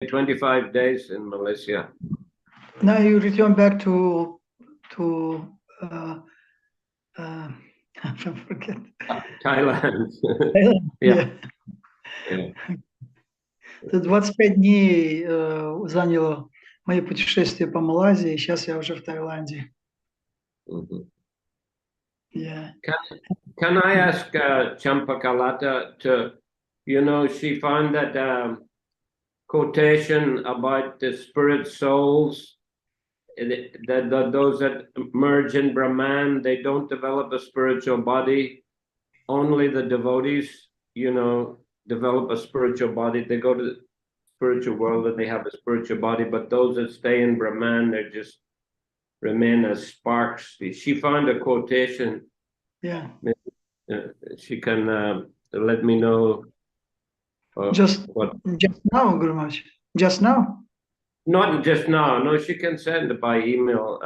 25 days in Malaysia. Now you return back to I forget. Thailand. Yeah. Yeah. 25 дней заняло мое путешествие по Малайзии, сейчас я уже в Таиланде. Yeah. Can I ask Champakalata to, she found that quotation about the spirit souls, that those that merge in Brahman, they don't develop a spiritual body. Only the devotees, develop a spiritual body. They go to the spiritual world and they have a spiritual body, but those that stay in Brahman, they just remain as sparks. She found a quotation. Yeah. She can let me know. Just now, Guru Maharaj. Just now? Not just now. No, she can send by email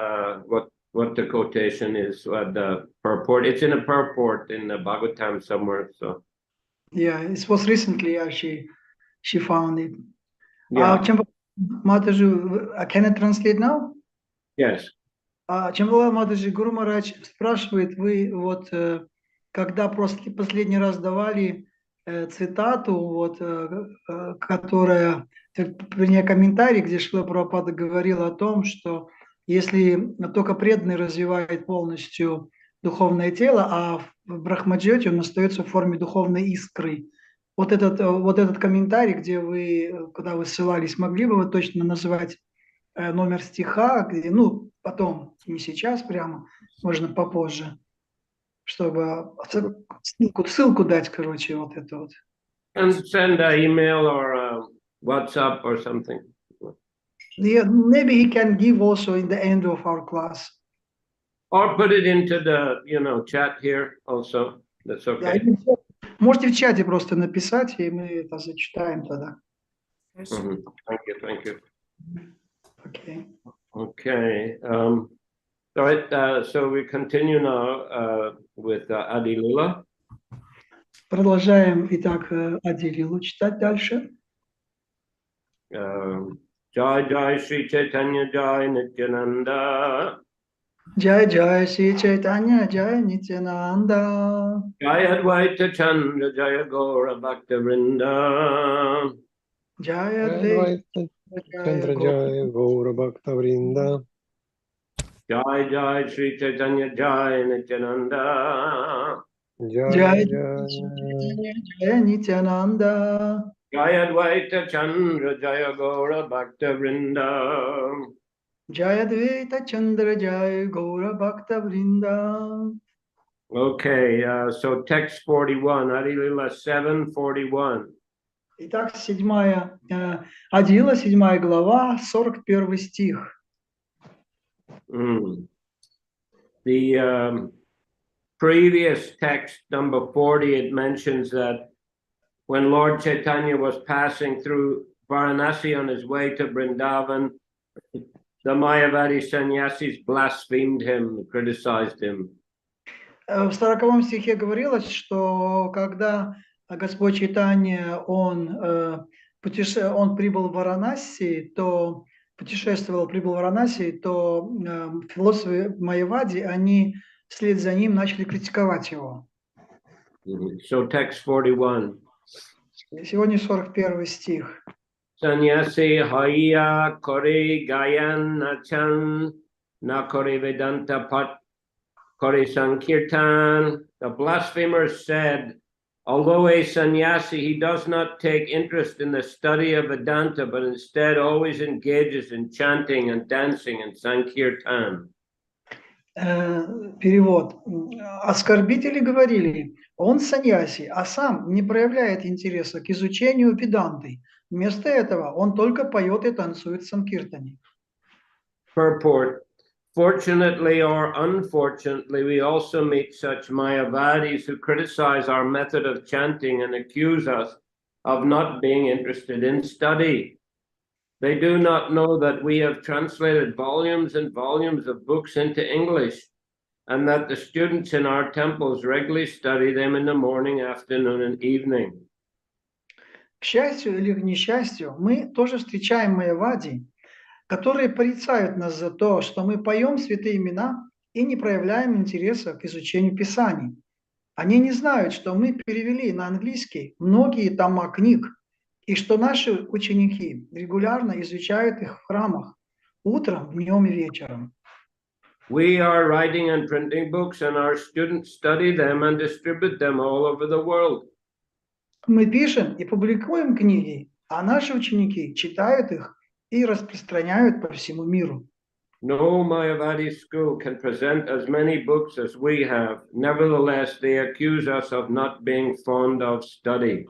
what the quotation is, what the purport. It's in a purport in the Bhagavatam somewhere. So. Yeah, it was recently actually she found it. Yeah. Mataji, can I translate now? Yes. Чамбала Мataji, Гуру Махарадж спрашивает, вы вот когда последний раз давали цитату, вот, которая, вернее, комментарий, где Шрила Прабхупада говорил о том, что если только преданный развивает полностью духовное тело, а в Брахмаджьоте он остается в форме духовной искры. Вот этот комментарий, где куда вы ссылались, могли бы вы точно назвать номер стиха, где, потом, не сейчас прямо, можно попозже, чтобы ссылку дать, короче, вот это вот. And send an email or WhatsApp or something. Yeah, maybe he can give also in the end of our class. Or put it into the, chat here also. That's okay. Yeah, можете в чате просто написать, и мы это зачитаем тогда. Thank you. Okay. Okay. So we continue now with Adi Lila. Продолжаем, итак, Ади Лилу читать дальше. Jai Jai Shri Chaitanya Jai Nityananda. Jai Jai Shri Chaitanya Jai Nityananda. Jai Advaita Chandra Jaya Gaura Bhakta Vrinda. Jai Advaita Chandra Jaya Gaura Bhakta Vrinda. Jai Jai Shri Chaitanya Jai Nityananda. Jai Jai Nityananda. Jai Advaita Chandra Jaya Gaura Bhakta Vrinda. Jai Advaita Chandra Jaya Gaura Bhakta Vrinda. Okay, so text 41, Adi Lila 7:41. Итак, Ади Лила, 7 глава, 41 стих. The previous text, number 40, it mentions that when Lord Chaitanya was passing through Varanasi on his way to Vrindavan, the Mayavadi sannyasis blasphemed him, criticized him. В 40 стихе говорилось, что когда Господь Чайтанья, он прибыл в Варанаси, то прибыл в Варанаси, то философы Майявади, они вслед за ним начали критиковать его. So text 41. Сегодня 41 стих. Sannyasi haya kore gayan nachan na kore vedanta pat kore sankirtan. The blasphemer said, although a sannyasi, he does not take interest in the study of Vedanta, but instead always engages in chanting and dancing and sankirtan. Перевод. Оскорбители говорили, он саньяси, а сам не проявляет интереса к изучению веданты. Вместо этого он только поет и танцует в санкиртане. Purport. Fortunately or unfortunately, we also meet such Mayavadis who criticize our method of chanting and accuse us of not being interested in study. They do not know that we have translated volumes and volumes of books into English, and that the students in our temples regularly study them in the morning, afternoon, and evening. К счастью или к несчастью, мы тоже встречаем майявади, которые порицают нас за то, что мы поем святые имена и не проявляем интереса к изучению Писаний. Они не знают, что мы перевели на английский многие тома книг, и что наши ученики регулярно изучают их в храмах утром, днем и вечером. We are writing and printing books, and our students study them and distribute them all over the world. Мы пишем и публикуем книги, а наши ученики читают их и распространяют по всему миру. No Mayavadi school can present as many books as we have. Nevertheless, they accuse us of not being fond of study.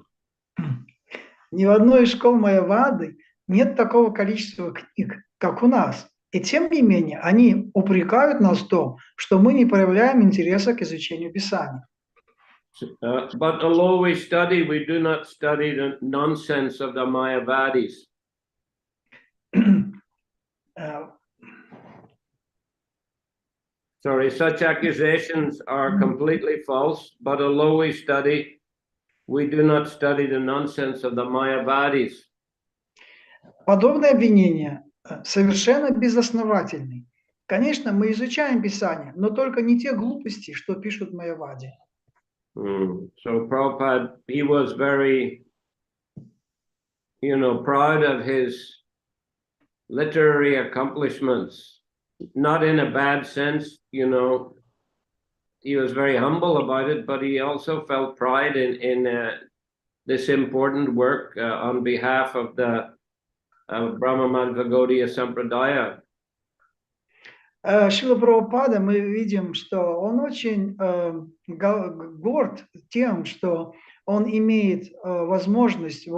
Ни в одной из школ майявады нет такого количества книг, как у нас. И тем не менее, они упрекают нас в том, что мы не проявляем интереса к изучению Писания. But although we study, we do not study the nonsense of the Mayavadis. Sorry, such accusations are completely false, but although we study, we do not study the nonsense of the Mayavadis. Подобные обвинения совершенно безосновательны. Конечно, мы изучаем Писание, но только не те глупости, что пишут майявади. So Prabhupada, he was very, proud of his literary accomplishments, not in a bad sense, he was very humble about it, but he also felt pride in this important work on behalf of the Brahma Madhva Sampradaya. Шрила Прабхупада, мы видим, что он очень горд тем, что он имеет возможность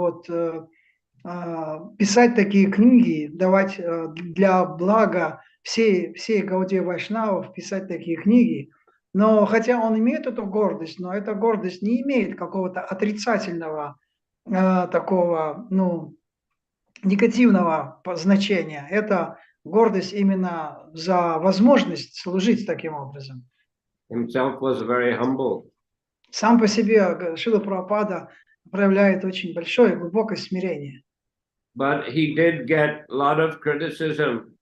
писать такие книги, давать для блага всей Гаудия Вайшнавов, писать такие книги. Но хотя он имеет эту гордость, но эта гордость не имеет какого-то отрицательного такого, негативного значения. Это гордость именно за возможность служить таким образом. Himself was very humble. Сам по себе Шрила Прабхупада проявляет очень большое, глубокое смирение. But he did get a lot of criticism.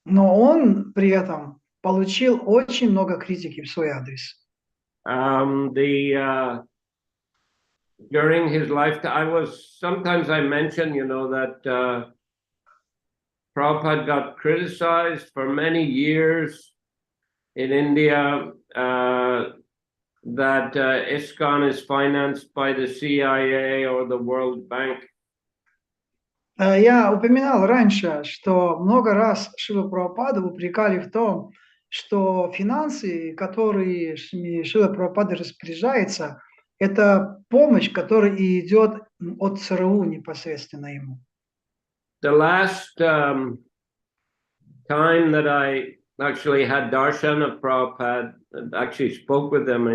Но он при этом получил очень много критики в свой адрес. During his lifetime, sometimes I mention, that Prabhupada got criticized for many years in India that ISKCON is financed by the CIA or the World Bank. Я упоминал раньше, что много раз Шрилу Прабхупаду упрекали в том, что финансы, которые Шрила Прабхупада распоряжается, это помощь, которая идет от ЦРУ непосредственно ему. The last time that I actually had darshan of Prabhupada, actually spoke with him,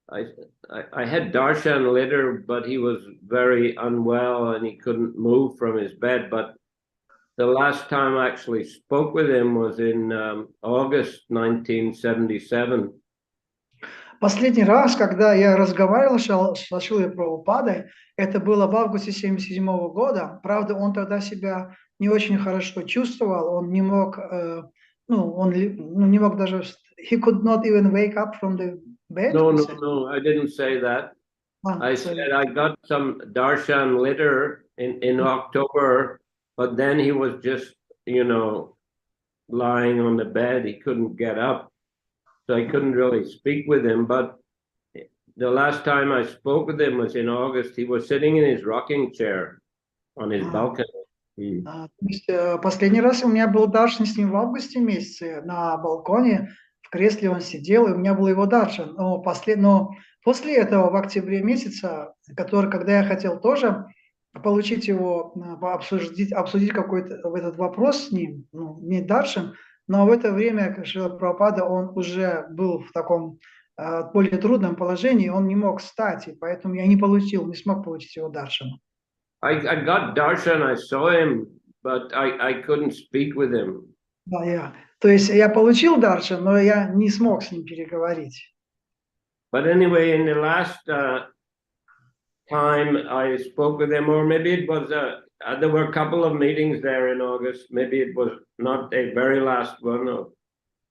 I had darshan later, but he was very unwell and he couldn't move from his bed. But the last time I actually spoke with him was in August 1977. Последний раз, когда я разговаривал с Шрилой Прабхупадой, это было в августе 1977 года. Правда, он тогда себя не очень хорошо чувствовал. Он не мог, не мог даже... He could not even wake up from the bed. No, I didn't say that. I said I got some darshan later in October, but then he was just, lying on the bed. He couldn't get up. So I couldn't really speak with him, but the last time I spoke with him was in August. He was sitting in his rocking chair on his balcony. Последний раз у меня был даршан с ним в августе месяце на балконе, в кресле он сидел, и у меня был его даршан. Но после этого, в октябре месяце, когда я хотел тоже получить его, обсудить какой-то этот вопрос с ним, иметь даршан, но в это время Шрила Прабхупада, он уже был в таком более трудном положении, он не мог встать, и поэтому я не смог получить его даршан. I got darshan, I saw him, but I couldn't speak with him. Да, то есть я получил даршан, но я не смог с ним переговорить. But anyway, in the last time I spoke with him, or maybe it was there were a couple of meetings there in August. Maybe it was not a very last one, or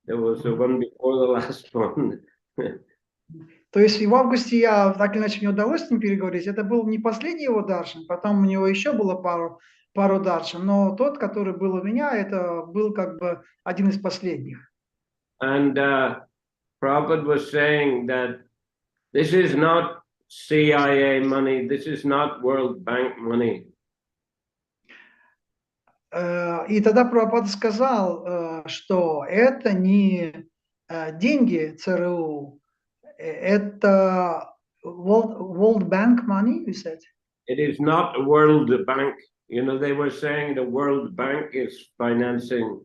there was the one before the last one. То есть и в августе я так или иначе мне удалось с ним переговорить. Это был не последний его даршан, потом у него еще было пару даршан, но тот, который был у меня, это был как бы один из последних. And Prabhupada was saying that this is not CIA money, this is not World Bank money. И тогда Прабхупада сказал, что это не деньги ЦРУ, это World Bank money, you said? It is not a World Bank. You know, they were saying the World Bank is financing.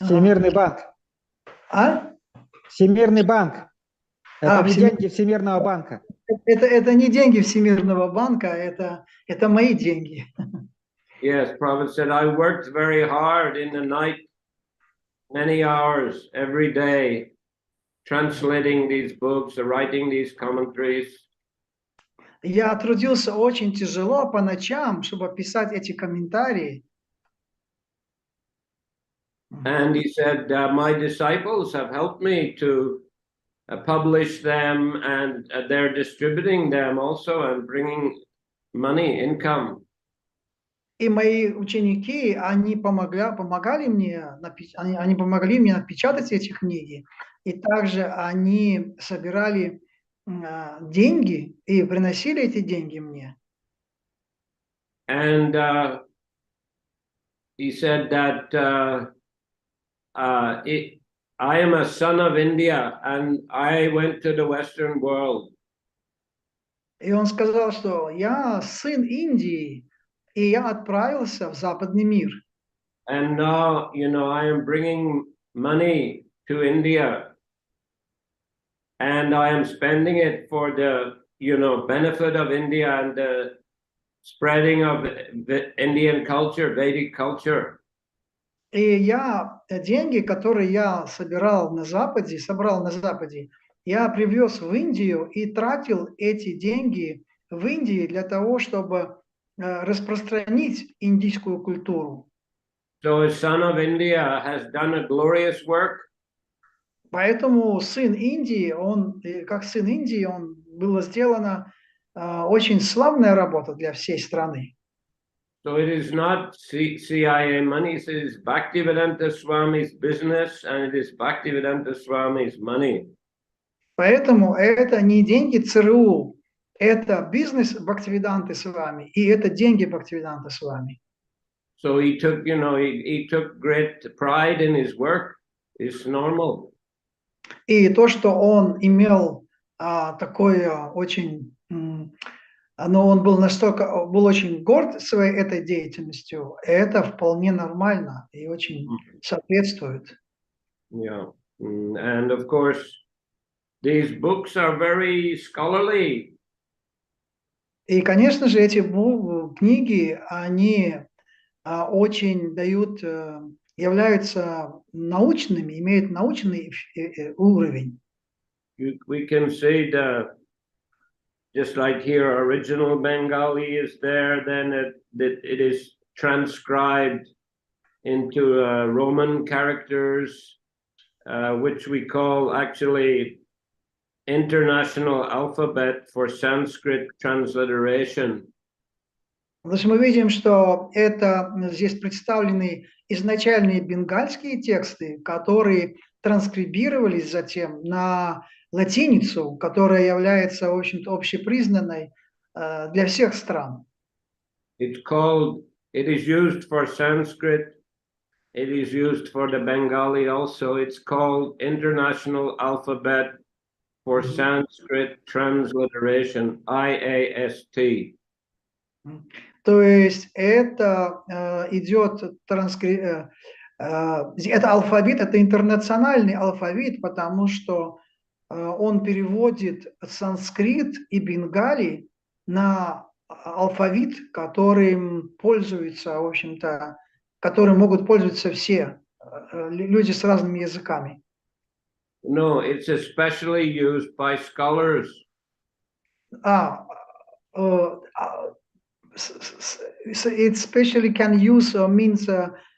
Всемирный банк. А? Всемирный банк. Это не деньги Всемирного банка. Это не деньги Всемирного банка, это мои деньги. Yes, Prabhupada said, I worked very hard in the night, many hours every day, translating these books, writing these commentaries. Я трудился очень тяжело по ночам, чтобы писать эти комментарии. And he said, my disciples have helped me to publish them, and they're distributing them also and bringing money, income. И мои ученики, они помогали мне, они помогли мне напечатать эти книги. И также они собирали деньги и приносили эти деньги мне. And he said that I am a son of India and I went to the Western world. И он сказал, что я сын Индии, и я отправился в западный мир. And now, you know, I am bringing money to India and I am spending it for the, you know, benefit of India and the spreading of the Indian culture, Vedic culture. И я деньги, которые я собрал на Западе, я привез в Индию и тратил эти деньги в Индии для того, чтобы распространить индийскую культуру. So a son of India has done a glorious work. Поэтому сын Индии, как сын Индии, была сделана очень славная работа для всей страны. So it is not CIA money, it is Bhaktivedanta Swami's business and it is Bhaktivedanta Swami's money. Поэтому это не деньги ЦРУ, это бизнес Бхактивиданты Свами, и это деньги Бхактивиданты Свами. So he took, you know, he took great pride in his work. It's normal. И то, что он имел такое очень, но он был очень горд своей этой деятельностью, это вполне нормально и очень соответствует. Yeah, and of course, these books are very scholarly. И, конечно же, эти книги, они очень являются научными, имеют научный уровень. We can see just like here, original Bengali is there, then it is transcribed into Roman characters, which we call actually International Alphabet for Sanskrit Transliteration. Значит, мы видим, что здесь представлены изначальные бенгальские тексты, которые транскрибировались затем на латиницу, которая является, в общем-то, общепризнанной для всех стран. It is used for Sanskrit, it is used for the Bengali also. It's called International Alphabet for Sanskrit Transliteration, IAST. То есть это идет это алфавит, это интернациональный алфавит, потому что он переводит санскрит и бенгали на алфавит, которым пользуются, в общем-то, которым могут пользоваться все люди с разными языками. No, it's especially used by scholars. it especially can use means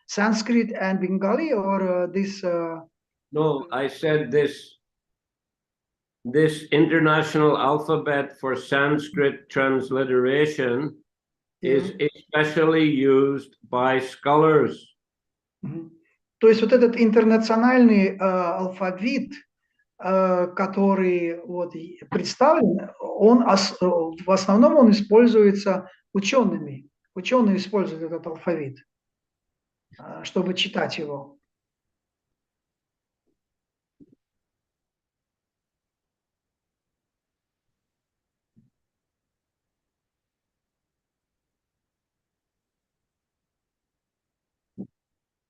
Sanskrit and Bengali or this? No, I said this international alphabet for Sanskrit transliteration is especially used by scholars. То есть вот этот интернациональный алфавит, который вот представлен, он в основном он используется учеными. Ученые используют этот алфавит, чтобы читать его.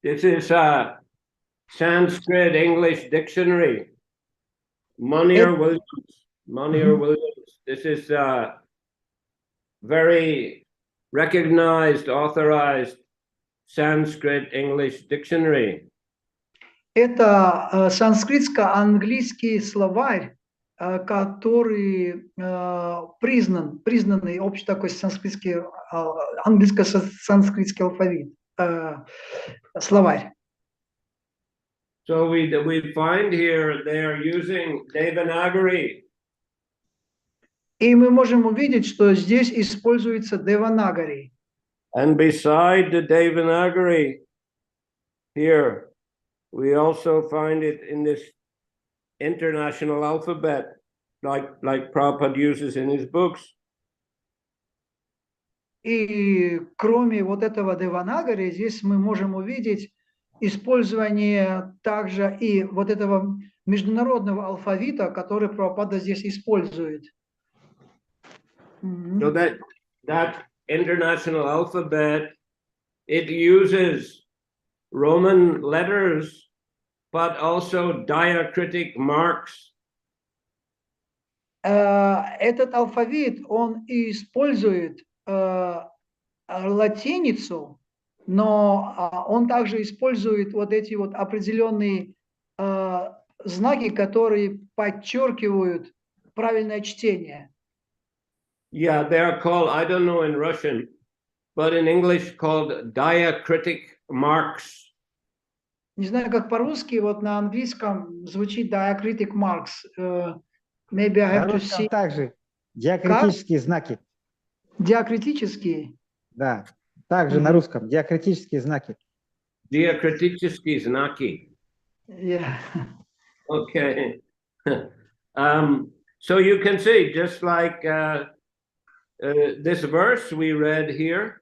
This is a Sanskrit English dictionary. Monier Williams. This is a very recognized, authorized Sanskrit English dictionary. Это санскритско-английский словарь, который признанный общий такой санскритский, английско-санскритский алфавит, словарь. So we find here they are using Devanagari. И мы можем увидеть, что здесь используется Деванагари. And beside the Devanagari, here we also find it in this international alphabet, like Prabhupada uses in his books. И кроме вот этого Деванагари, здесь мы можем увидеть использование также и вот этого международного алфавита, который Прабхупада здесь использует. So that international alphabet, it uses Roman letters, but also diacritic marks. Этот алфавит, он использует латиницу, но он также использует вот эти вот определенные знаки, которые подчеркивают правильное чтение. Yeah, they are called, I don't know in Russian, but in English called diacritic marks. Не знаю, как по-русски, вот на английском звучит diacritic marks. Maybe I have to see. Также диакритические знаки. Диакритические? Да, также на русском диакритические знаки. Диакритические знаки. Yeah. Okay. So you can see, just like this verse we read here,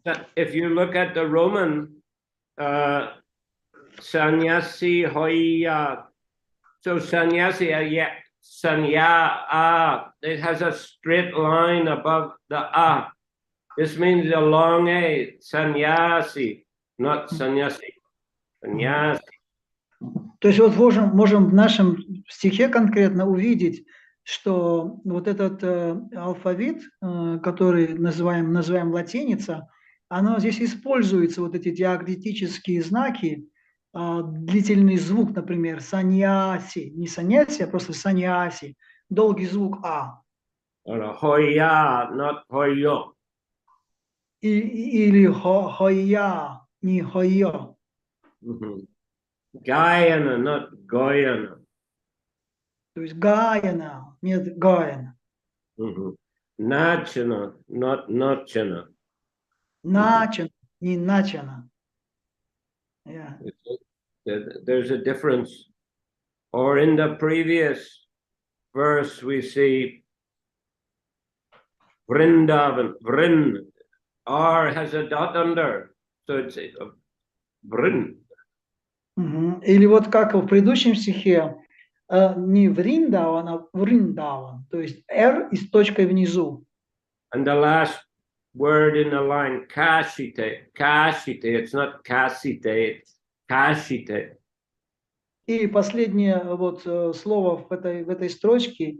that if you look at the Roman sannyasi hoya, so sannyasi, sanya, it has a straight line above the a. This means a long a, sannyasi, not sannyasi, sannyasi. То есть вот можем в нашем стихе конкретно увидеть, что вот этот алфавит, который называем латиница, оно здесь используется, вот эти диакритические знаки, длительный звук, например, саньяси, не саньяси, а просто саньяси, долгий звук а. Hoya, not hoyo. Или хоя, не хойо. Gayana, not goyana. То есть гаяна, нет гаяна. Nachana, not nachana. Начана, не начана. Yeah. There's a difference. Or in the previous verse, we see Vrindavan, Vrin. R has a dot under, so it's Vrin. Или вот как в предыдущем стихе, не Вриндаван, а Вриндаван, то есть R и с точкой внизу. And the last word in the line, Kashite, Kashite, it's not Kasite, it's Kashite. И последнее вот слово в этой строчке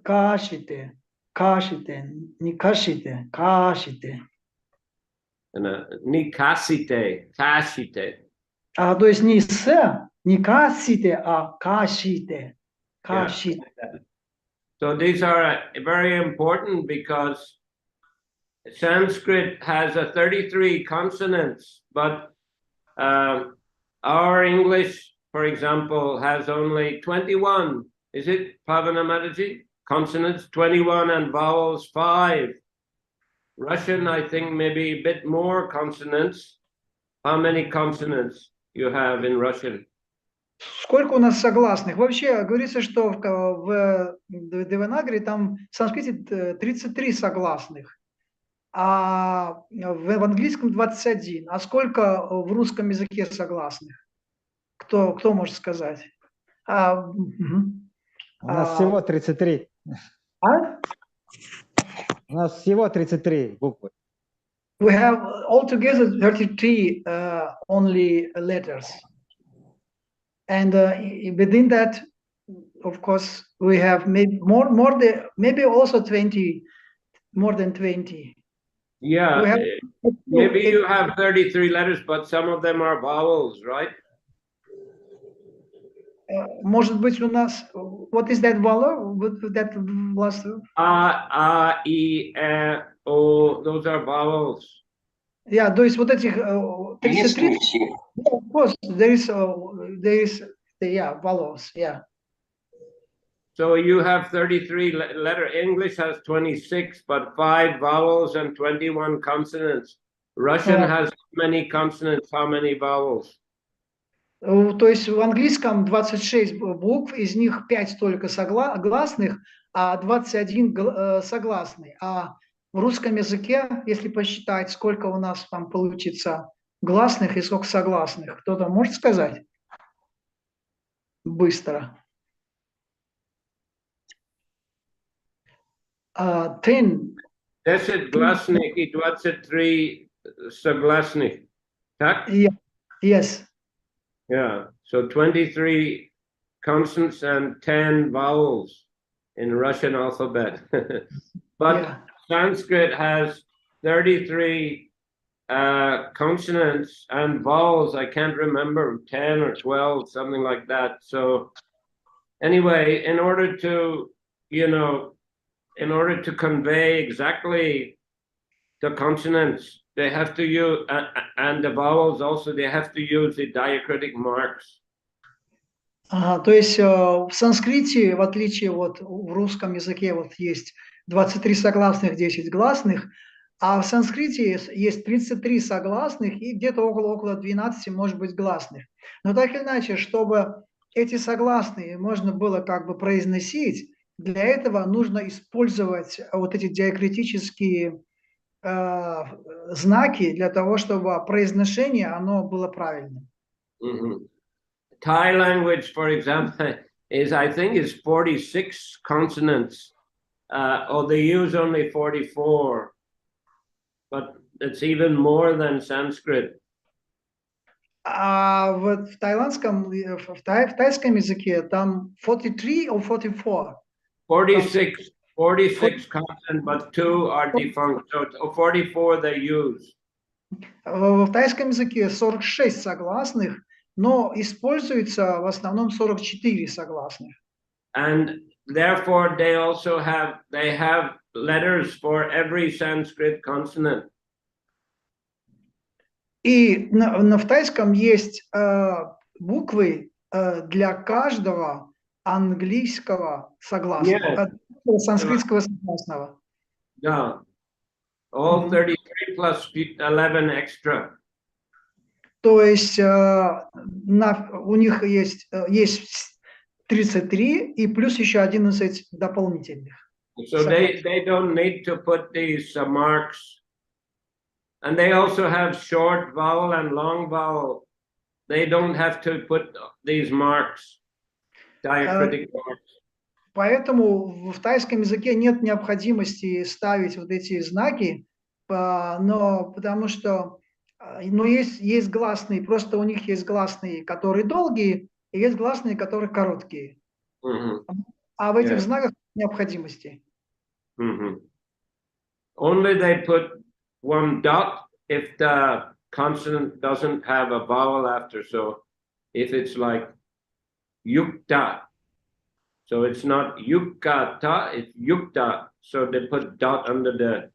Кашите, Кашите, не Кашите, Кашите. Не Kasite, Kashite. То есть не с, не Касите, а Кашите, Кашите. Yeah. So these are very important because Sanskrit has 33 consonants, but our English, for example, has only 21. Is it, Pavana Mataji? Consonants 21 and vowels 5. Russian, I think, maybe a bit more consonants. How many consonants you have in Russian? Сколько у нас согласных? Вообще говорится, что в Деванагари там в санскрите 33 согласных, а в английском 21. А сколько в русском языке согласных? Кто может сказать? У нас всего 33. А? У нас всего 33 буквы. We have altogether 33 only letters. And within that, of course, we have maybe maybe also 20, more than 20. Yeah, maybe you have 33 letters, but some of them are vowels, right? Может быть, у нас, what is that vowel? That last? A, I, E, O, those are vowels. Yeah, то есть вот этих 33. Of course, there is yeah, vowels, yeah. So you have 33 letter. English has 26, but 5 vowels and 21 consonants. Russian has many consonants, how many vowels? То есть в английском 26 букв, из них 5 только гласных, а 21 согласный. А в русском языке, если посчитать, сколько у нас там получится гласных и сколько согласных, кто-то может сказать? Быстро. 10. 10 гласных и 23 согласных. Так? Yes. Yeah, so 23 consonants and 10 vowels in Russian alphabet. But Sanskrit has 33 consonants and vowels. I can't remember, 10 or 12, something like that. So anyway, in order to, in order to convey exactly the consonants, they have to use, and the vowels also, they have to use the diacritic marks. То есть в санскрите, в отличие вот в русском языке вот есть 23 согласных, 10 гласных, а в санскрите есть 33 согласных и где-то около 12, может быть, гласных. Но так или иначе, чтобы эти согласные можно было как бы произносить, для этого нужно использовать вот эти диакритические знаки для того, чтобы произношение оно было правильным. Thai language, for example, I think is 46 consonants, or they use only 44, but it's even more than Sanskrit. А вот в таиландском, в тайском языке там 43 or 44? 46 consonants, but 2 are defunct, so 44 they use. В тайском языке 46 согласных, но используется в основном 44 согласных. And therefore they also have letters for every Sanskrit consonant. И в тайском есть буквы для каждого английского согласного, санскритского согласного. Yeah, all 33 plus 11 extra. То есть у них есть 33 и плюс еще 11 дополнительных. So they don't need to put these marks. And they also have short vowel and long vowel. They don't have to put these marks, diacritic marks. Поэтому в тайском языке нет необходимости ставить вот эти знаки, но потому что есть гласные, просто у них есть гласные, которые долгие, и есть гласные, которые короткие. А в этих знаках необходимости. Only they put one dot if the consonant doesn't have a vowel after. So if it's like yukta, So it's not yukata, it's yukta. So they put dot under the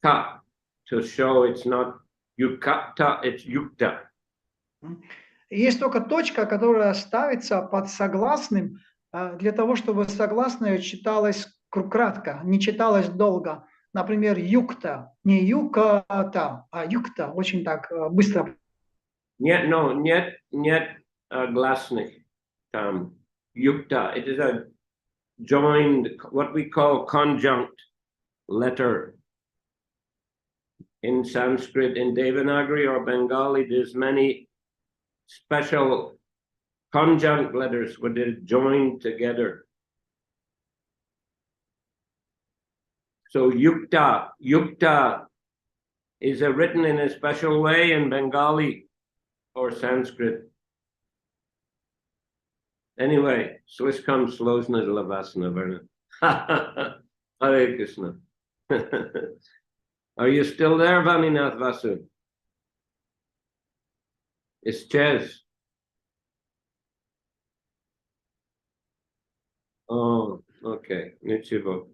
ta to show it's not yukata, it's yukta. Есть только точка, которая ставится под согласным, для того, чтобы согласное читалось кратко, не читалось долго. Например, юкта, не юката, а юкта, очень так быстро. Нет гласных там. Yukta, it is a joined, what we call conjunct letter. In Sanskrit, in Devanagari or Bengali, there's many special conjunct letters where they're joined together. So yukta is written in a special way in Bengali or Sanskrit. Anyway, слишком сложно для вас, наверное. Hare Krishna. Are you still there, Vaninath Vasu? Исчез. Oh, okay. Ничего.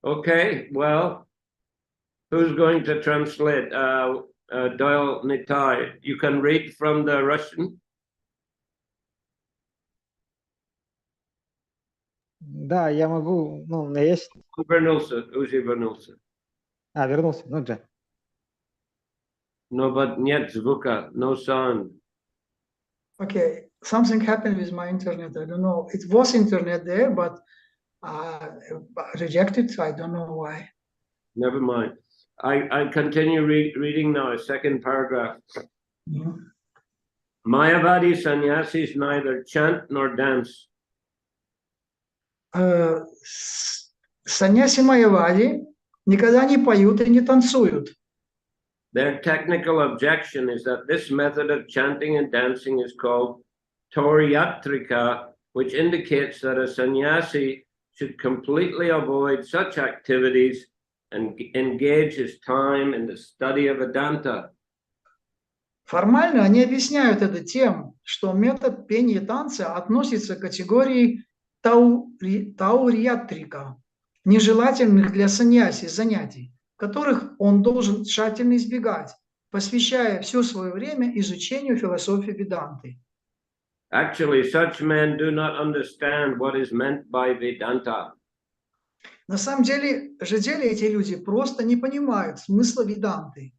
Okay, well, who's going to translate? Doyle Nitai, you can read from the Russian? Да, я могу, ну, у меня есть... Вернулся. вернулся, ну же. No, but нет звука, no sound. Okay, something happened with my internet. I don't know. It was internet there, but rejected. I don't know why. Never mind. I continue reading now, a second paragraph. Mm-hmm. Mayavadi sannyasis neither chant nor dance. Саньяси Майявади никогда не поют и не танцуют. Their technical objection is that this method of chanting and dancing is called Toryatrika, which indicates that a sannyasi should completely avoid such activities and engage his time in the study of Vedanta. Формально они объясняют это тем, что метод пения и танца относится к категории таурьятрика, нежелательных для саньяси занятий, которых он должен тщательно избегать, посвящая все свое время изучению философии Веданты. Actually, such men do not understand what is meant by Vedanta. На самом деле эти люди просто не понимают смысла Веданты.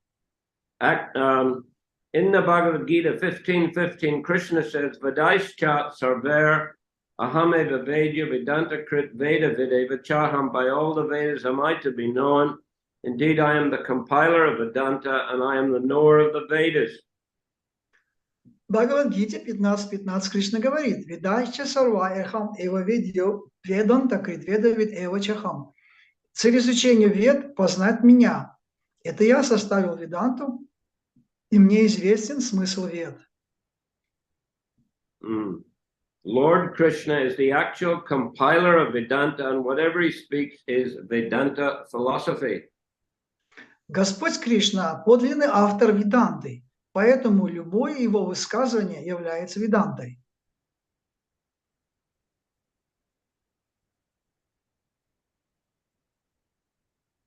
In the Bhagavad Gita 15:15, Krishna says, Vadaischa sarver ahameva vedya vedanta krit veda videva chaham. By all the Vedas am I to be known. Indeed, I am the compiler of Vedanta and I am the knower of the Vedas. В Бхагавад-гите 15:15 Кришна говорит: «Ведайча сарва эхам эва ведьо веданта крит веда вид эва чахам». Цель изучения вед – познать меня. Это я составил Веданту, и мне известен смысл вед. Lord Krishna is the actual compiler of Vedanta, and whatever he speaks is Vedanta philosophy. Господь Кришна – подлинный автор Веданты, поэтому любое его высказывание является Ведантой.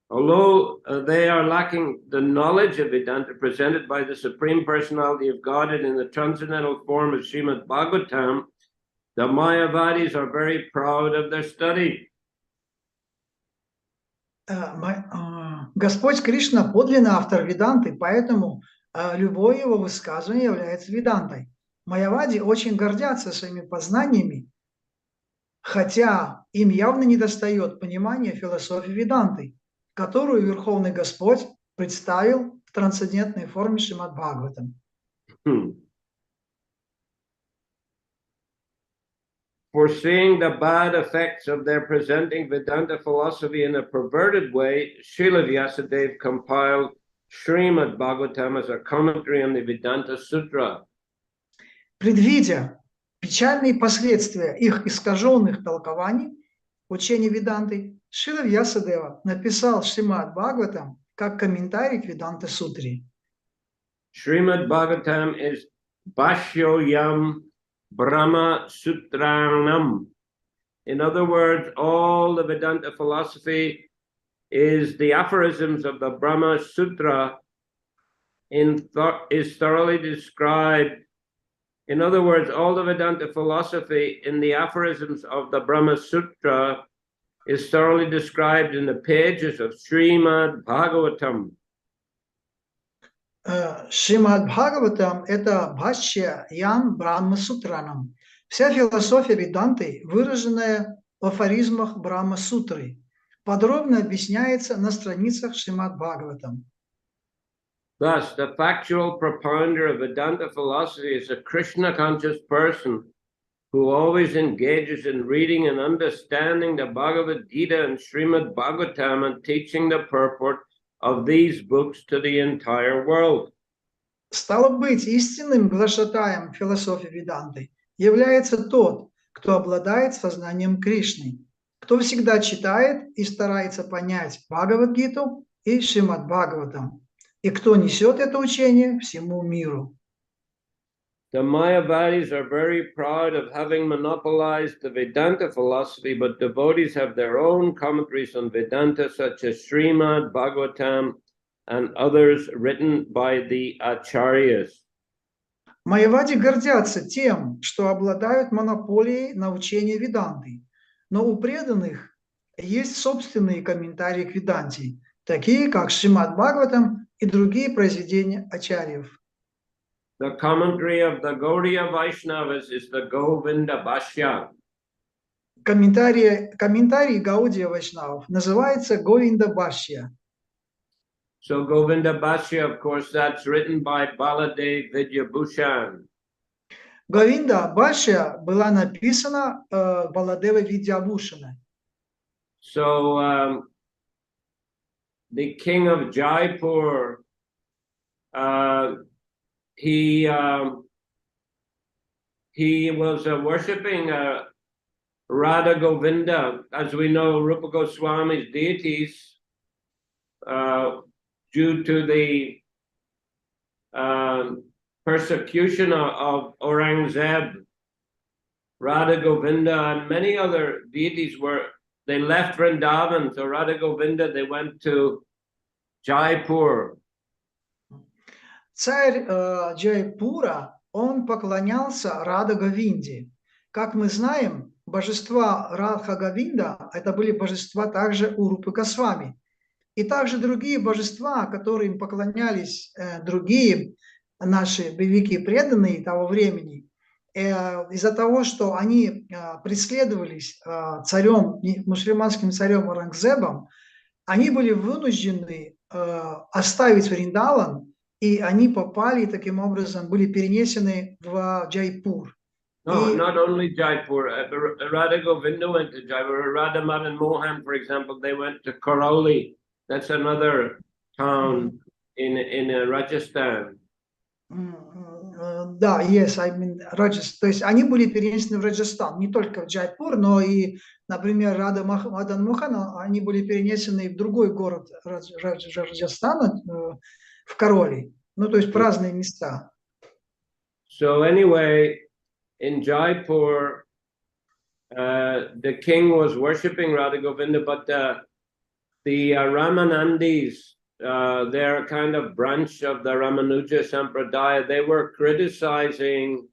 Although they are lacking the knowledge of Vedanta presented by the Supreme Personality of Godhead in the transcendental form of Srimad Bhagavatam, the Mayavadis are very proud of their study. Господь Кришна – подлинный автор Веданты, поэтому любое его высказывание является Ведантой. Майявади очень гордятся своими познаниями, хотя им явно недостает понимания философии Веданты, которую Верховный Господь представил в трансцендентной форме Шримад Бхагаватам. Foreseeing the bad effects of their presenting Vedanta philosophy in a perverted way, Srila Vyasadeva compiled Srimad Bhagavatam as a commentary on the Vedanta Sutra. Предвидя печальные последствия их искаженных толкований учения Веданты, Шрила Вьясадева написал Шримад Бхагаватам как комментарий к Веданта Сутре. Srimad Bhagavatam is Bhashyoyam Brahma Sutranam. In other words, all the Vedanta philosophy is the aphorisms of the Brahma Sutra is thoroughly described. In other words, all the Vedanta philosophy in the aphorisms of the Brahma Sutra is thoroughly described in the pages of Srimad Bhagavatam. Шримад Бхагаватам – это бхашья Ям Брахма Сутранам. Вся философия Веданты, выраженная в афоризмах Брахма Сутры, подробно объясняется на страницах Шримад Бхагаватам. Thus, the factual propounder of Vedanta philosophy is a Krishna-conscious person who always engages in reading and understanding the Bhagavad Gita and Srimad Bhagavatam and teaching the purport of these books to the entire world. Стало быть, истинным глашатаем философии Веданты является тот, кто обладает сознанием Кришны, кто всегда читает и старается понять Бхагавад-гиту и Шримад Бхагаватам, и кто несет это учение всему миру. The Mayavadis are very proud of having monopolized the Vedanta philosophy, but devotees have their own commentaries on Vedanta, such as Srimad Bhagavatam and others written by the Acharyas. Майявади гордятся тем, что обладают монополией на учение Веданты, но у преданных есть собственные комментарии к Веданте, такие как Шримад Бхагаватам и другие произведения ачарьев. The commentary of the Gaudiya Vaishnavas is the Govinda Bhashya. Комментарий Гаудия Вайшнавов называется Говинда Бхашья. So Govinda Bhashya, of course, that's written by Baladev Vidyabhushan. Говинда Бхашья была написана Баладева Видьябхушана. So the king of Jaipur, he was worshipping Radha Govinda. As we know, Rupa Goswami's deities, due to the persecution of Aurangzeb, Radha Govinda and many other deities they left Vrindavan. So Radha Govinda, they went to Jaipur. Царь Джайпура, он поклонялся Рада Говинде. Как мы знаем, божества Радха Говинда – это были божества также у Рупы Госвами. И также другие божества, которым поклонялись другие наши великие преданные того времени, из-за того, что они преследовались царем, мусульманским царем Аурангзебом, они были вынуждены оставить Вриндаван, и они попали, таким образом, были перенесены в Джайпур. No, not only Jaipur. Radha Govinda went to Jaipur. Radha Madan Mohan, for example, they went to Karauli. That's another town in Rajasthan. Да, yes, I mean, Раджастан. То есть они были перенесены в Раджастан, не только в Джайпур, но и, например, Рада Мадан Мохан, они были перенесены в другой город Раджастана, в Кароли. Ну, то есть в разные места. So anyway, in Jaipur, the king was worshipping Radha Govinda, but the Ramanandis, they're a kind of branch of the Ramanuja Sampradaya. They were criticizing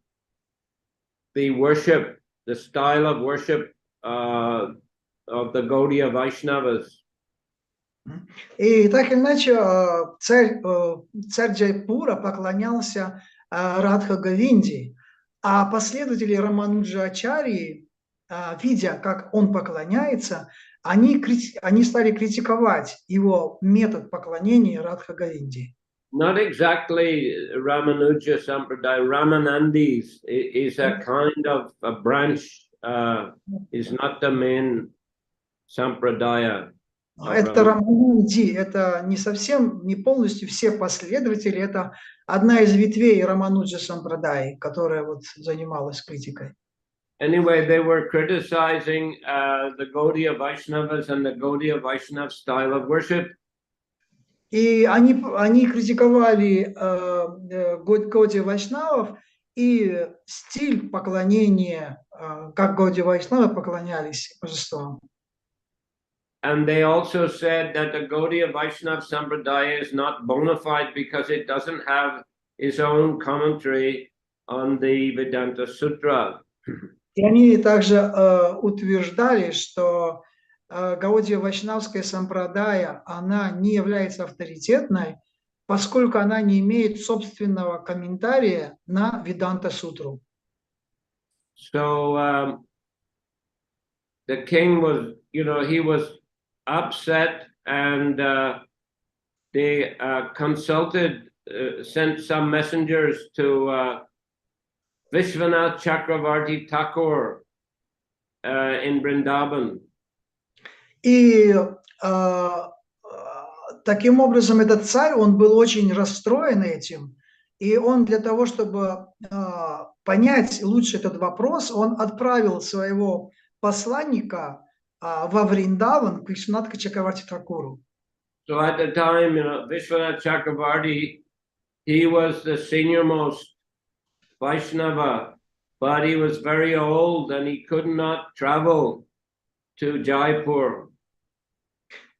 the worship, the style of worship of the Gaudiya Vaishnavas. И так или иначе, царь Джайпура поклонялся Радха Говинде, а последователи Рамануджа Ачарьи, видя, как он поклоняется, они стали критиковать его метод поклонения Радха Говинде. Not exactly Ramanuja Sampradaya. Ramanandis is a kind of a branch, is not the main Sampradaya. Это Рамананди, это не совсем, не полностью все последователи, это одна из ветвей Рамануджа Сампрадай, которая вот занималась критикой. Anyway, they were criticizing the Gaudiya Vaishnavas and the Gaudiya Vaishnav style of worship. И они критиковали Гаудия Вайшнавов и стиль поклонения, как Гаудия Вайшнавы поклонялись божествам. And they also said that the Gaudiya Vaishnava Sampradaya is not bona fide because it doesn't have its own commentary on the Vedanta Sutra. И они также утверждали, что Гаудия Вайшнавская сампрадая, она не является авторитетной, поскольку она не имеет собственного комментария на Веданта Сутру. So the king was, he was upset, and they consulted, sent some messengers to Vishwanath Chakravarti Thakur in Vrindavan. И таким образом этот царь, он был очень расстроен этим, и он для того, чтобы понять лучше этот вопрос, он отправил своего посланника во Вриндаван к Вишванатху Чакраварти Такуру. So at the time, Vishwanath Chakravarti, he was the senior most Vaishnava, but he was very old and he could not travel to Jaipur.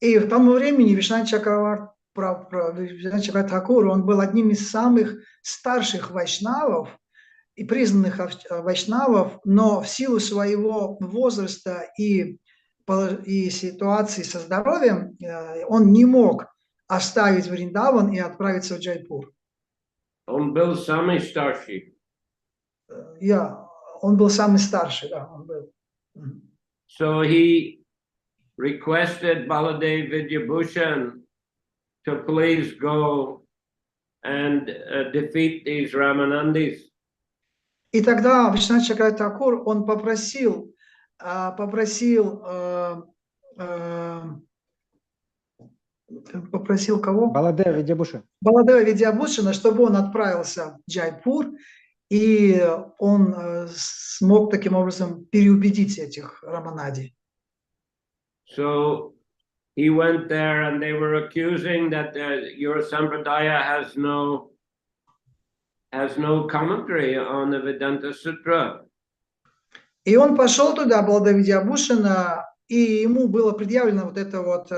И в тому времени Вишванат Чакраварти Такур, он был одним из самых старших вайшнавов и признанных вайшнавов, но в силу своего возраста и ситуации со здоровьем он не мог оставить Вриндаван и отправиться в Джайпур. Он был самый старший. Он был самый старший, да, он был. So he requested Baladev Vidyabhushan to please go and defeat these Ramanandis. И тогда Вишванат Чакраварти Такур, он попросил кого? Баладева Видьябхушана. Баладева Видьябхушана, чтобы он отправился в Джайпур, и он смог таким образом переубедить этих Раманади. So he went there, and they were accusing that your Sampradaya has no commentary on the Vedanta Sutra. И он пошел туда, Баладева Видьябхушана, и ему было предъявлено вот это вот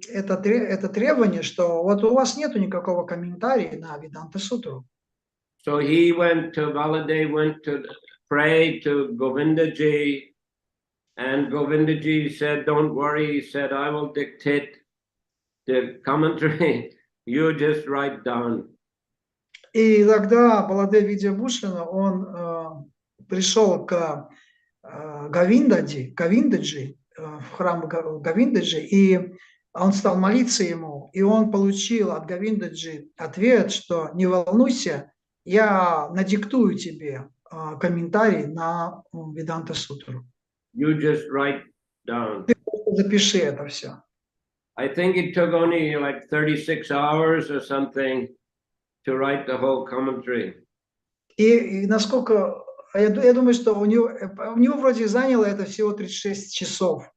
это требование, что вот у вас нету никакого комментария на Веданта Сутру. So he went to pray to Govindaji, and Govindaji said, "Don't worry," he said, "I will dictate the commentary. You just write down." И тогда Баладев Видьябхушана, он пришел к Говиндаджи, в храм Говиндаджи, и он стал молиться ему, и он получил от Говиндаджи ответ, что не волнуйся, я надиктую тебе комментарий на Веданта Сутру. You just write down. Ты запиши это все. I think it took only like 36 hours or something to write the whole commentary. И насколько, я думаю, что у него вроде заняло это всего 36 часов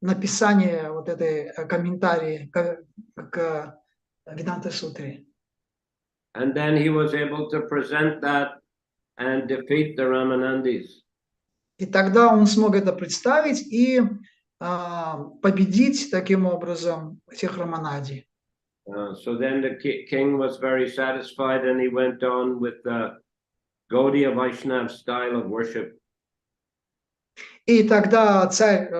написание вот этой комментарии к Веданта Сутре. And then he was able to present that and defeat the Ramanandis. И тогда он смог это представить и победить таким образом этих Раманади. So then the king was very satisfied, and he went on with the Gaudiya Vaishnava style of worship. И тогда царь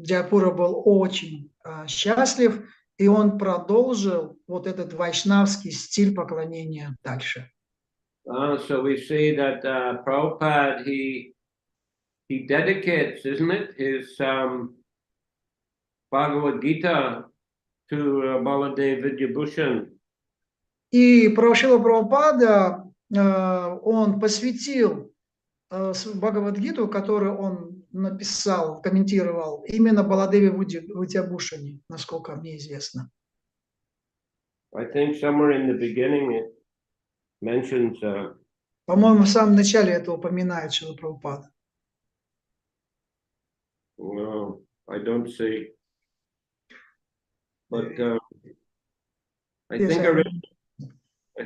Джайпура был очень счастлив, и он продолжил вот этот вайшнавский стиль поклонения дальше. So we see that Prabhupada, he dedicates, isn't it, his Bhagavad Gita to Baladev Vidyabhushan. И Шрила Прабхупада, он посвятил Бхагавад-гиту, которую он написал, комментировал, именно Баладеве Видьябхушане, насколько мне известно. I think somewhere in the beginning it mentions. По-моему, в самом начале это упоминает Шрила Прабхупада. No, I don't see. But I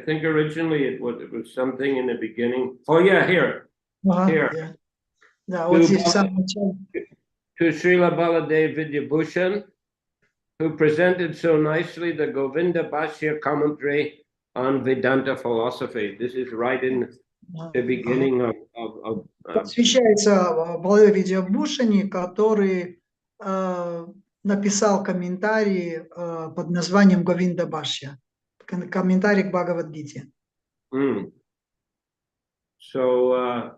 think originally it was something in the beginning. Oh yeah, here. Here. Yeah. Да, вот здесь в самом начале. To Srila Baladev Vidyabhushan, who presented so nicely the Govinda Bhashya commentary on Vedanta philosophy. This is right in the beginning of Посвящается Баладеву Видьябхушани, который написал комментарий под названием Говинда Бхашья, комментарий к Бхагавад-гите. So,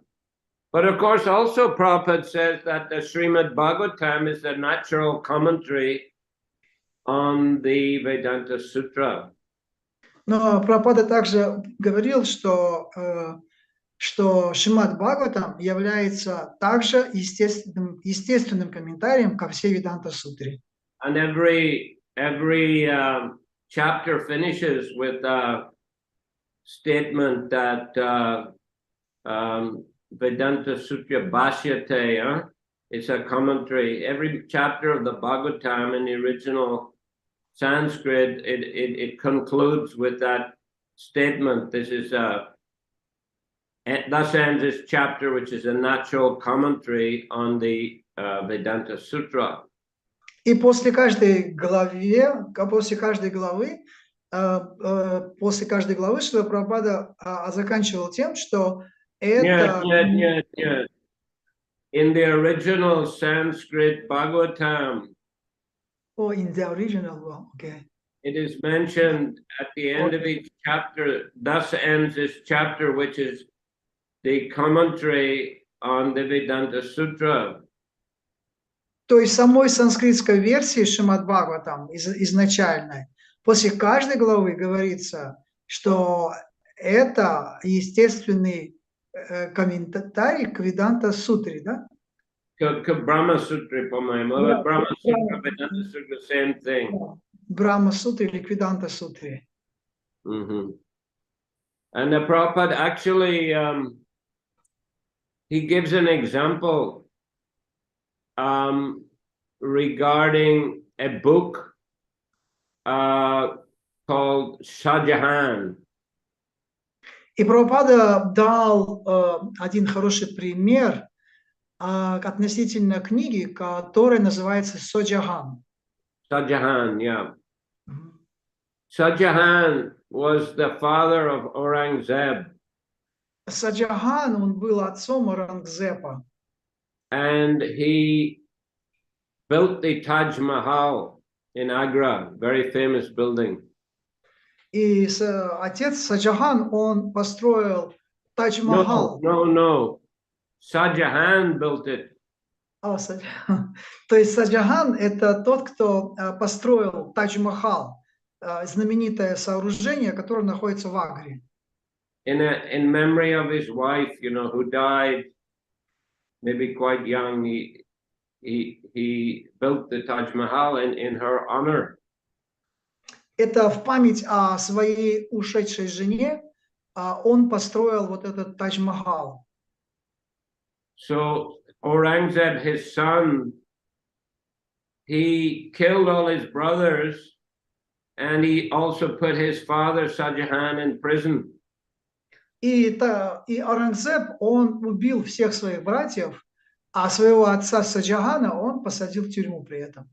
but of course, also Prabhupada says that the Srimad Bhagavatam is a natural commentary on the Vedanta Sutra. Но Прабхупада также говорил, что Шримад Бхагаватам является также естественным комментарием ко всей Веданта-сутре. And every chapter finishes with a statement that Vedanta Sutra Bhashyate, it's a commentary. Every chapter of the Bhagavatam in the original Sanskrit, it concludes with that statement. This is thus ends this chapter, which is a natural commentary on the Vedanta Sutra. И после каждой главы Шрила Прабхупада заканчивал тем, что это... Нет. In the original Sanskrit Bhagavatam, in the original one, okay. It is mentioned at the end of each chapter, thus ends this chapter, which is the commentary on the Vedanta Sutra. То есть самой санскритской версии Шримад Бхагаватам изначальной, после каждой главы говорится, что это естественный комментарий к Веданта Сутре, да? К Брахма Сутре, по-моему. Брахма Сутра, Vedanta Sutra, same thing. Брахма Сутре или Веданта Сутре. And the Prabhupada actually, he gives an example regarding a book called Shahjahan. И Прабхупада дал один хороший пример относительно книги, которая называется Шахджахан. Shahjahan, yeah. Shahjahan was the father of Aurangzeb. Шахджахан, он был отцом Аурангзеба. And he built the Taj Mahal in Agra, very famous building. И отец Шахджахан, он построил Тадж-Махал. No. Shahjahan built it. То есть Шахджахан – это тот, кто построил Тадж-Махал, знаменитое сооружение, которое находится в Агре. In memory of his wife, who died maybe quite young, he built the Taj Mahal in her honor. Это в память о своей ушедшей жене, он построил вот этот Тадж-Махал. So Aurangzeb, his son, he killed all his brothers, and he also put his father Shahjahan in prison. И Аурангзеб, он убил всех своих братьев, а своего отца Шахджахана он посадил в тюрьму при этом.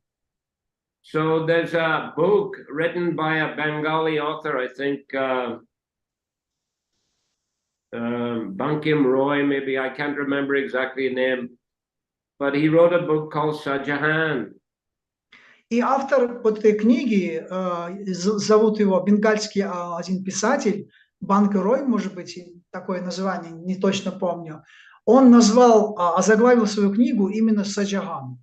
So there's a book written by a Bengali author, I think Bankim Roy, maybe, I can't remember exactly the name, but he wrote a book called Shahjahan. И автор вот этой книги, зовут его бенгальский один писатель, Банким Рой, может быть, такое название, не точно помню. Он озаглавил свою книгу именно Шахджахан.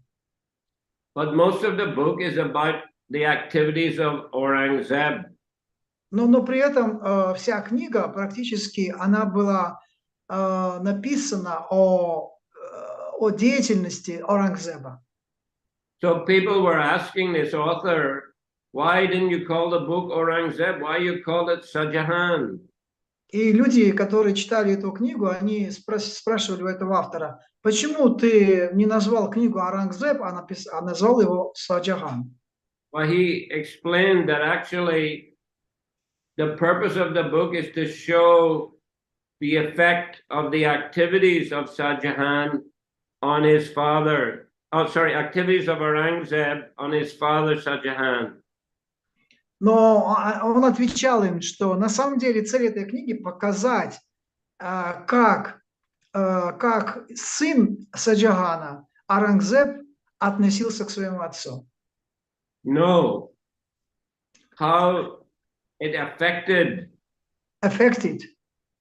But most of the book is about the activities of Aurangzeb. Но при этом вся книга практически она была написана о деятельности Аурангзеба. So people were asking this author, why didn't you call the book Aurangzeb? Why you called it Shahjahan? И люди, которые читали эту книгу, они спрашивали у этого автора, почему ты не назвал книгу Аурангзеб, а назвал его Шахджахан? Well, he explained that actually the purpose of the book is to show the effect of the activities of Shahjahan on his father. Oh, sorry, activities of Aurangzeb on his father Shahjahan. Но он отвечал им, что на самом деле цель этой книги показать, как сын Шахджахана, Аурангзеб, относился к своему отцу. No, how it affected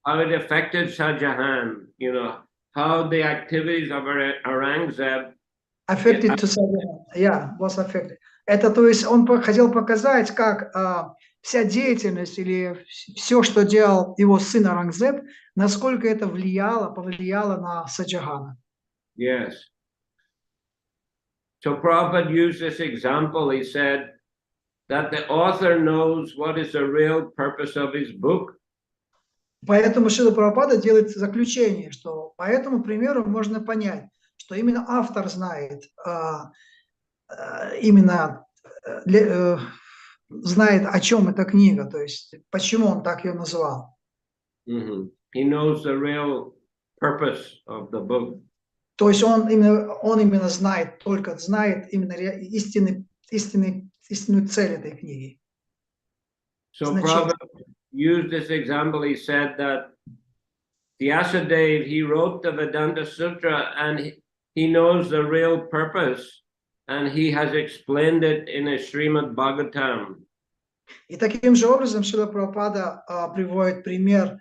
Shahjahan, you know, how the activities of Aurangzeb affected to Shahjahan. Yeah, was affected. Это, то есть, он хотел показать, как вся деятельность или все, что делал его сын Аурангзеб, насколько это повлияло на Шахджахана. Yes. So Prabhupada used this example. He said that the author knows what is the real purpose of his book. Поэтому Шрила Прабхупада делает заключение, что по этому примеру можно понять, что именно автор знает, знает, о чем эта книга, то есть почему он так ее назвал. He knows the real purpose of the book. То есть он именно знает, только знает именно истинную цель этой книги. So Prabhupada used this example. He said that Vyasadeva, he wrote the Vedanta Sutra and he knows the real purpose and he has explained it in a Srimad Bhagavatam. И таким же образом Шрила Прабхупада приводит пример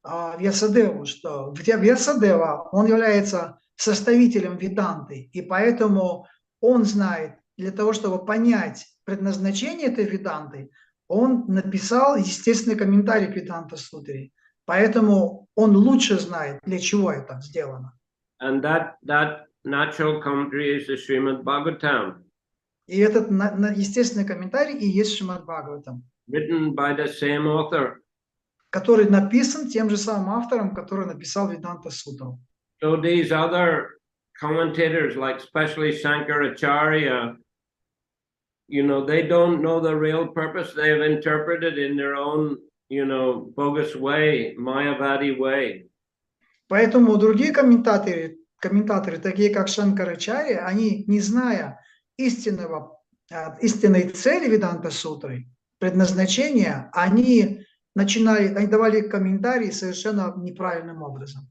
Вьясадеву, что Вьясадева, он является составителем Веданты, и поэтому он знает, для того, чтобы понять предназначение этой Веданты, он написал естественный комментарий к Веданта-сутре. Поэтому он лучше знает, для чего это сделано. And that natural commentary is the Srimad Bhagavatam. И этот естественный комментарий и есть Шримад Бхагаватам. Written by the same author. Который написан тем же самым автором, который написал Веданта-сутру. So these other commentators, like especially Shankaracharya, you know, they don't know the real purpose. They have interpreted in their own, you know, bogus way, Mayavadi way. Поэтому другие комментаторы, такие как Шанкарачарья, они, не зная истинной цели Веданта-сутры, предназначения, они давали комментарии совершенно неправильным образом.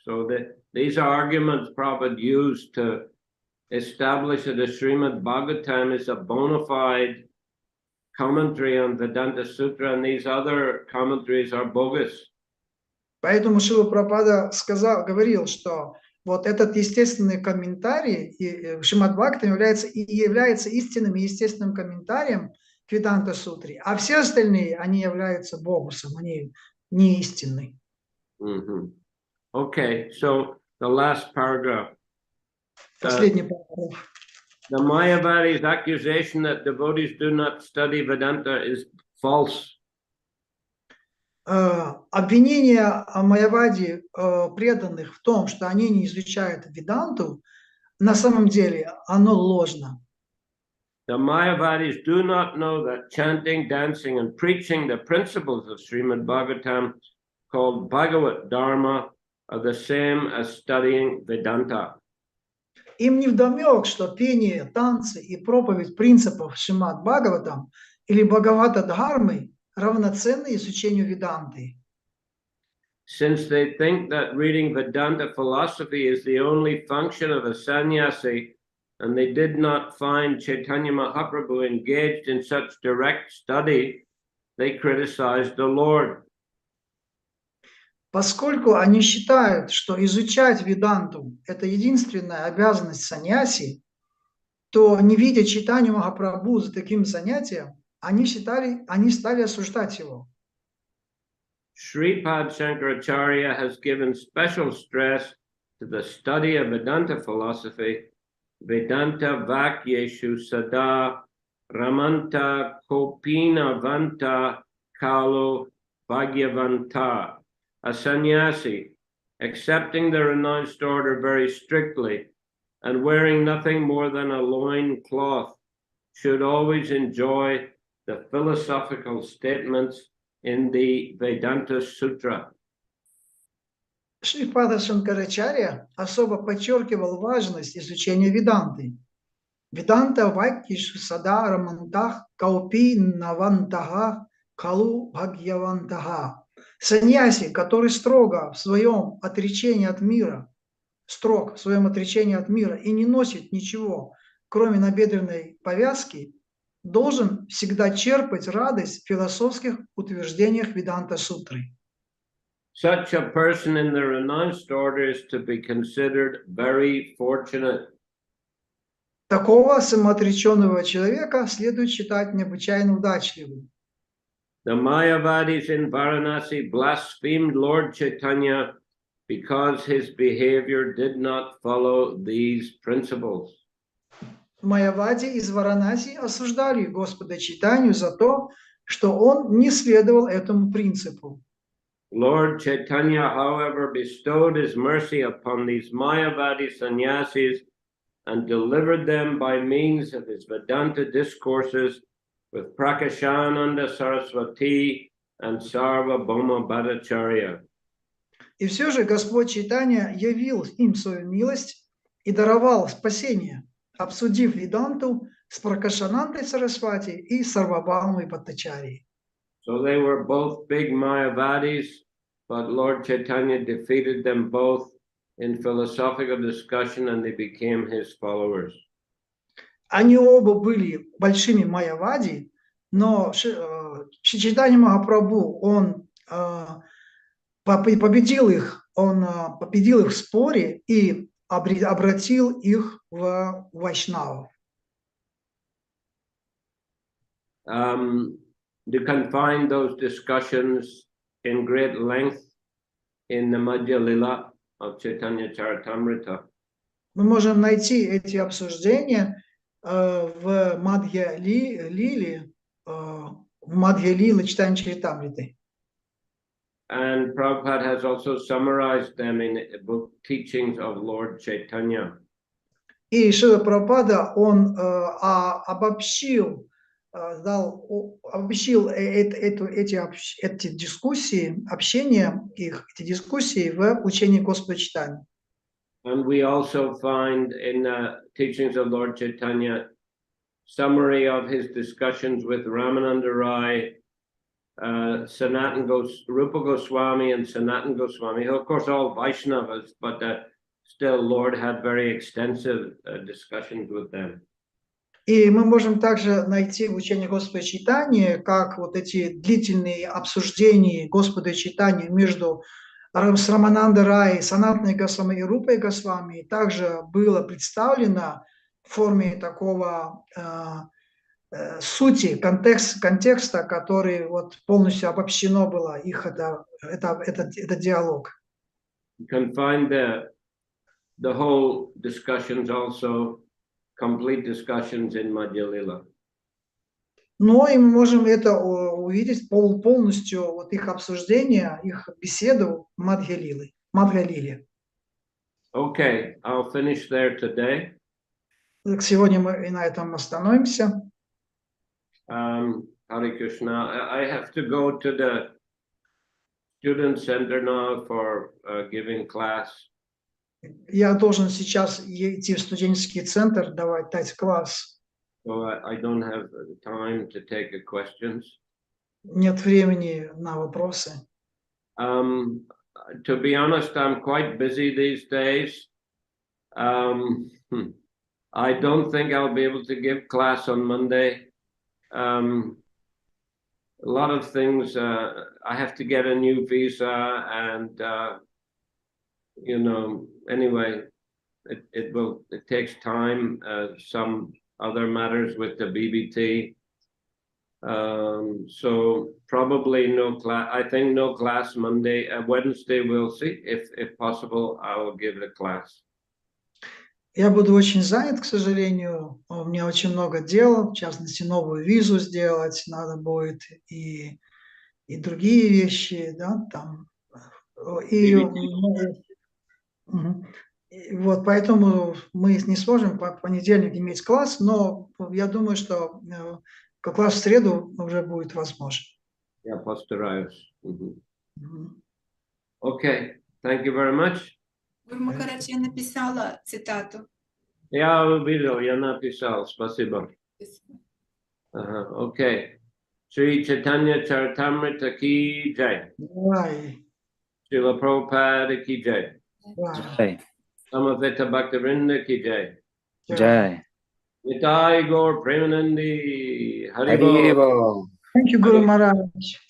So these are arguments Prabhupada used to establish that the Srimad Bhagavatam is a bona fide commentary on Vedanta Sutra, and these other commentaries are bogus. Поэтому Шрила Прабхупада говорил, что вот этот естественный комментарий Шримад Бхагаватам является истинным и естественным комментарием к Веданта Сутре, а все остальные, они являются богусом, они не истинны. Okay, so the last paragraph. Последний параграф. The Mayavadi's accusation that devotees do not study Vedanta is false. Обвинение Майявади преданных в том, что они не изучают Веданту, на самом деле оно ложно. The Mayavadis do not know that chanting, dancing, and preaching the principles of Srimad Bhagavatam, called Bhagavat Dharma, are the same as studying Vedanta. Им невдомек, что пение, танцы и проповедь принципов Шримад Бхагаватам или Бхагавата Дхармы равноценны изучению Веданты. Since they think that reading Vedanta philosophy is the only function of a sannyasi, and they did not find Chaitanya Mahaprabhu engaged in such direct study, they criticized the Lord. Поскольку они считают, что изучать Веданту – это единственная обязанность саньяси, то, не видя Чайтанью Махапрабху за таким занятием, они стали осуждать его. Sripad Shankaracharya has given special stress to the study of Vedanta philosophy, Vedanta Vakyeshu Sada Ramanta Kopina Vanta Kalo Bhagyavanta. A sannyasi, accepting the renounced order very strictly and wearing nothing more than a loin cloth, should always enjoy the philosophical statements in the Vedanta Sutra. Шрипада Шанкарачарья особо подчеркивал важность изучения Веданты. Веданта Вайкиш Сада Рамантах Каупи Навантага Калу Бхагьявантага. Саньяси, который строго в своем отречении от мира, и не носит ничего, кроме набедренной повязки, должен всегда черпать радость в философских утверждениях Веданта Сутры. Such a person in the renounced order is to be considered very fortunate. Такого самоотреченного человека следует считать необычайно удачливым. The Mayavadis in Varanasi blasphemed Lord Chaitanya because his behavior did not follow these principles. Майявади из Варанаси осуждали Господа Чайтанью за то, что он не следовал этому принципу. Lord Chaitanya, however, bestowed his mercy upon these Mayavadi sannyasis and delivered them by means of his Vedanta discourses with Prakashananda Saraswati and Sarvabhauma Bhattacharya. И все же Господь Чайтанья явил им свою милость и даровал спасение, обсудив Веданту с Пракашанантой Сарасвати и Сарвабхаумой Бхаттачарьей. So they were both big Mayavadis, but Lord Chaitanya defeated them both in philosophical discussion and they became his followers. Они оба были большими майявади, но Шри Чайтанья Махапрабху, он победил их в споре и обратил их в вайшнавов. You can find those discussions in great length in the Madhya Lila of Chайтанья Чаритамрита. Мы можем найти эти обсуждения в Мадхья Лиле, Чайтанья Чаритамриты. And Prabhupada has also summarized them in the book Teachings of Lord Chaitanya. И Шрила Прабхупада, он обобщил эти дискуссии, эти дискуссии в учении Господа Чайтаньи. And we also find in the Teachings of Lord Chaitanya summary of his discussions with Ramananda Rai, Rupa Goswami and Sanatan Goswami, who of course all Vaishnavas, but still Lord had very extensive discussions with them. И мы можем также найти в учении Господа Чайтаньи, как вот эти длительные обсуждения Господа Чайтаньи между с Раманандой Рай, Санатной Госвами и Рупой Госвами также было представлено в форме такого сути, контекста, который вот полностью обобщено было их этот диалог. You can find the whole discussions also, complete discussions in Madhya Lila. Но и мы можем это увидеть полностью, вот их обсуждение, их беседу в Мадхья-лиле. Okay, I'll finish there today. Сегодня мы и на этом остановимся. Hare Krishna. I have to go to the student center now for giving class. Я должен сейчас идти в студенческий центр, дать класс. So I don't have time to take questions. Нет времени на вопросы. To be honest, I'm quite busy these days. I don't think I'll be able to give class on Monday. A lot of things, I have to get a new visa and, anyway, it takes time, some other matters with the BBT. So probably no class, I think no class Monday, Wednesday we'll see. If possible, I will give the class. Я буду очень занят, к сожалению. У меня очень много дел, в частности, новую визу сделать надо будет и другие вещи, да, там. Вот, поэтому мы не сможем по понедельник иметь класс, но я думаю, что как раз в среду уже будет возможно. Я постараюсь. Мгм. Okay, thank you very much. Махарадж, я написала цитату. Я увидел, я написал, спасибо. Ага, окей. Шри Чайтанья Чаритамрита ки джай. Давай, Шрила Прабхупада ки джай. давай. Jai. Samaveta Bhaktivinoda ki jai. Jai. Nitai Gaur Premanandi. Hari Hari Bol. Bol. Thank you, Guru Maharaj.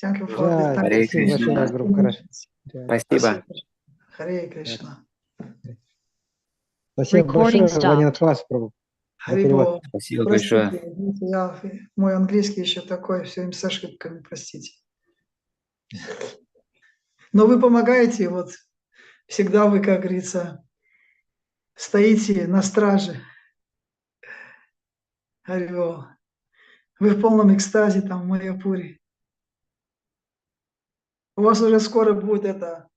Thank you for the Джай, time. Харе спасибо большое, Кришна. Гуру Махарадж. Спасибо. Харе Кришна. Спасибо большое, Recording stopped. Ванинатхас, Прабху. Харе перевод. Бол. Спасибо Простите, большое. видите, мой английский еще такой, все время с ошибками, простите. Но вы помогаете, вот всегда вы, как говорится, стоите на страже. Харе Бол. Вы в полном экстазе там в Майяпуре. У вас уже скоро будет это